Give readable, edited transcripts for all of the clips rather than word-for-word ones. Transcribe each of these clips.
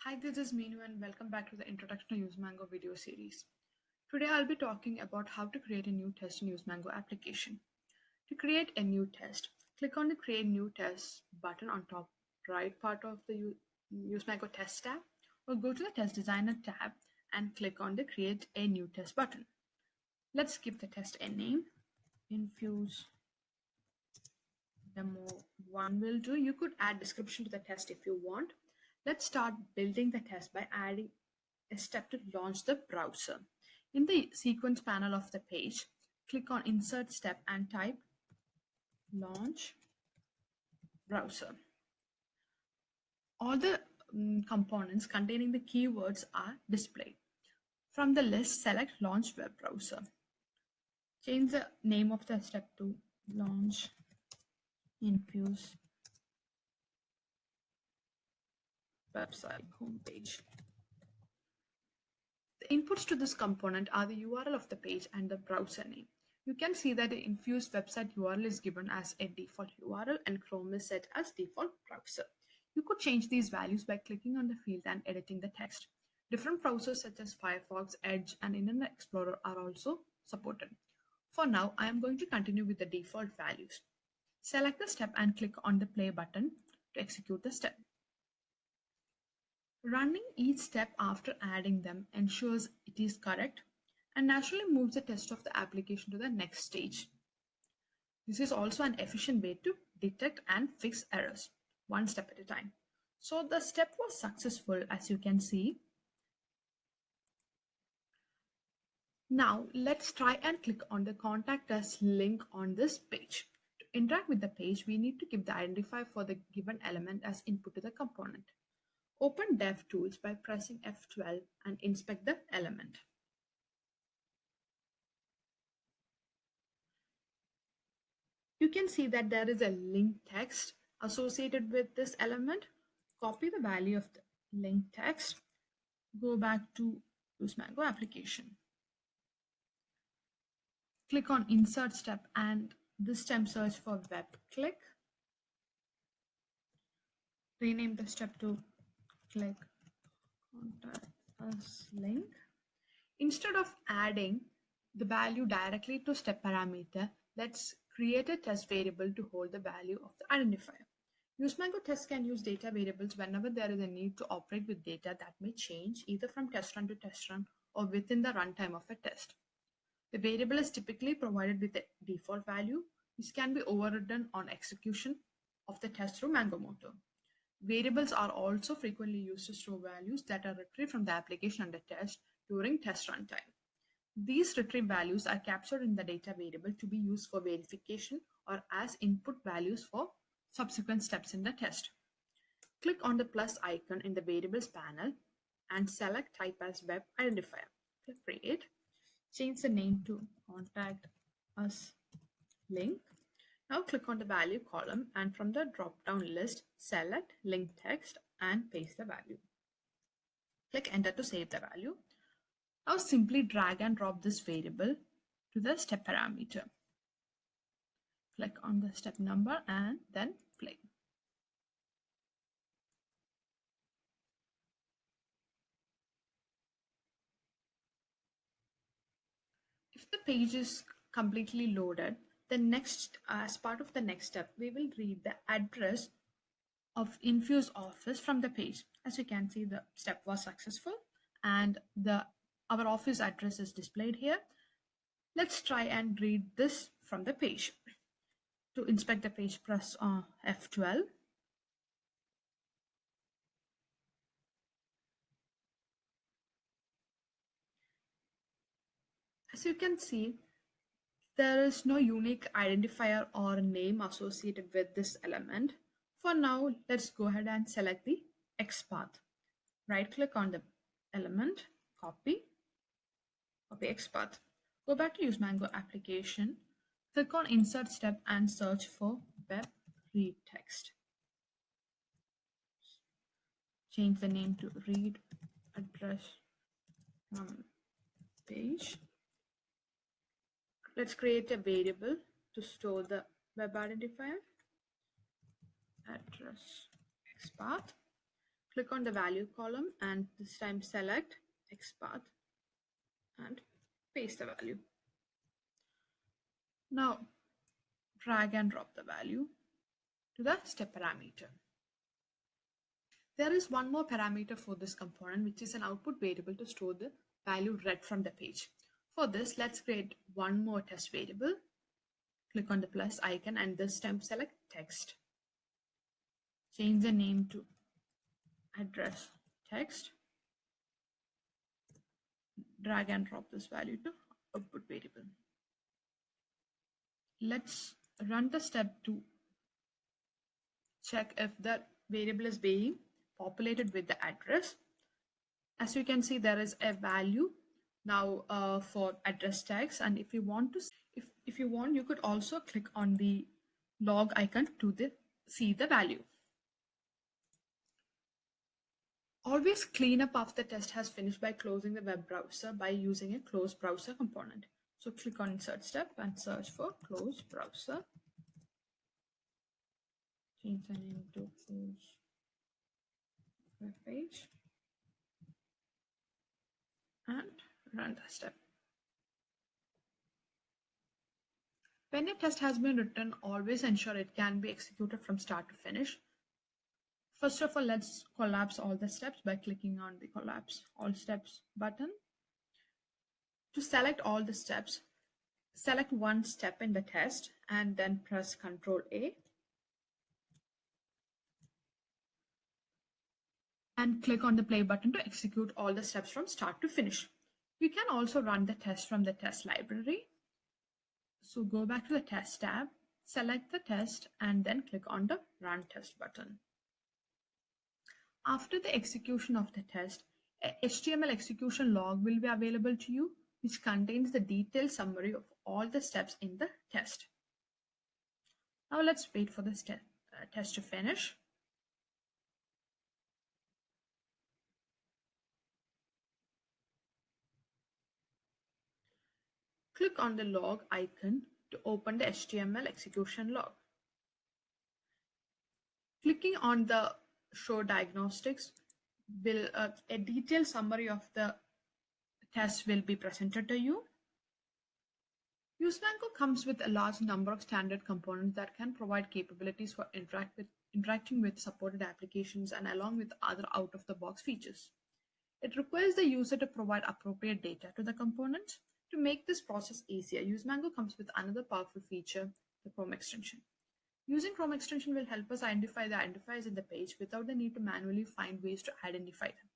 Hi, this is Meenu and welcome back to the Introduction to useMango video series. Today I'll be talking about how to create a new test in useMango application. To create a new test, click on the Create New Test button on top right part of the useMango Test tab, or go to the Test Designer tab and click on the Create a New Test button. Let's give the test a name. Infuse Demo 1 will do. You could add description to the test if you want. Let's start building the test by adding a step to launch the browser. In the sequence panel of the page, click on Insert Step and type Launch Browser. All the components containing the keywords are displayed. From the list, select Launch Web Browser. Change the name of the step to Launch Infuse Website Homepage. The inputs to this component are the URL of the page and the browser name. You can see that the Infuse website URL is given as a default URL and Chrome is set as default browser. You could change these values by clicking on the field and editing the text. Different browsers such as Firefox, Edge, and Internet Explorer are also supported. For now, I am going to continue with the default values. Select the step and click on the play button to execute the step. Running each step after adding them ensures it is correct and naturally moves the test of the application to the next stage. This is also an efficient way to detect and fix errors, one step at a time. So the step was successful, as you can see. Now let's try and click on the Contact Us link on this page. To interact with the page, we need to give the identifier for the given element as input to the component. Open DevTools by pressing F12 and inspect the element. You can see that there is a link text associated with this element. Copy the value of the link text. Go back to useMango application. Click on Insert Step and this time search for Web Click. Rename the step to Click Contact Us Link. Instead of adding the value directly to step parameter, let's create a test variable to hold the value of the identifier. useMango tests can use data variables whenever there is a need to operate with data that may change either from test run to test run or within the runtime of a test. The variable is typically provided with a default value, which can be overridden on execution of the test through Mango Motor. Variables are also frequently used to store values that are retrieved from the application under test during test runtime. These retrieved values are captured in the data variable to be used for verification or as input values for subsequent steps in the test. Click on the plus icon in the variables panel and select type as web identifier. Click create. Change the name to Contact Us Link. Now click on the value column and from the drop-down list, select link text and paste the value. Click enter to save the value. Now simply drag and drop this variable to the step parameter. Click on the step number and then play. If the page is completely loaded, the next, as part of the next step, we will read the address of Infuse office from the page. As you can see, the step was successful and our office address is displayed here. Let's try and read this from the page. To inspect the page, press F12. As you can see, there is no unique identifier or name associated with this element. For now, let's go ahead and select the XPath. Right click on the element, copy XPath. Go back to useMango application, click on insert step and search for web read text. Change the name to read address from page. Let's create a variable to store the web identifier, address XPath. Click on the value column and this time select XPath and paste the value. Now drag and drop the value to the step parameter. There is one more parameter for this component, which is an output variable to store the value read from the page. For this, let's create one more test variable. Click on the plus icon and this time select text. Change the name to address text. Drag and drop this value to output variable. Let's run the step to check if the variable is being populated with the address. As you can see, there is a value now for address tags, and if you want, you could also click on the log icon to see the value. Always clean up after the test has finished by closing the web browser by using a close browser component. So click on insert step and search for close browser. Change the name to close web page and run the step. When a test has been written, always ensure it can be executed from start to finish. First of all, let's collapse all the steps by clicking on the collapse all steps button. To select all the steps, select one step in the test and then press Ctrl A and click on the play button to execute all the steps from start to finish. You can also run the test from the test library. So go back to the test tab, select the test and then click on the run test button. After the execution of the test, a HTML execution log will be available to you, which contains the detailed summary of all the steps in the test. Now let's wait for this test to finish. Click on the log icon to open the HTML execution log. Clicking on the show diagnostics will a detailed summary of the test will be presented to you. useMango comes with a large number of standard components that can provide capabilities for interacting with supported applications and along with other out-of-the-box features. It requires the user to provide appropriate data to the components. To make this process easier, useMango comes with another powerful feature, the Chrome extension. Using Chrome extension will help us identify the identifiers in the page without the need to manually find ways to identify them.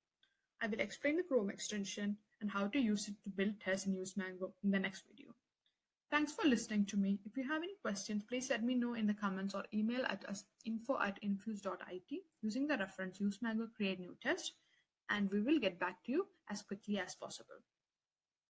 I will explain the Chrome extension and how to use it to build tests in useMango in the next video. Thanks for listening to me. If you have any questions, please let me know in the comments or email at us info@infuse.it using the reference useMango create new test, and we will get back to you as quickly as possible.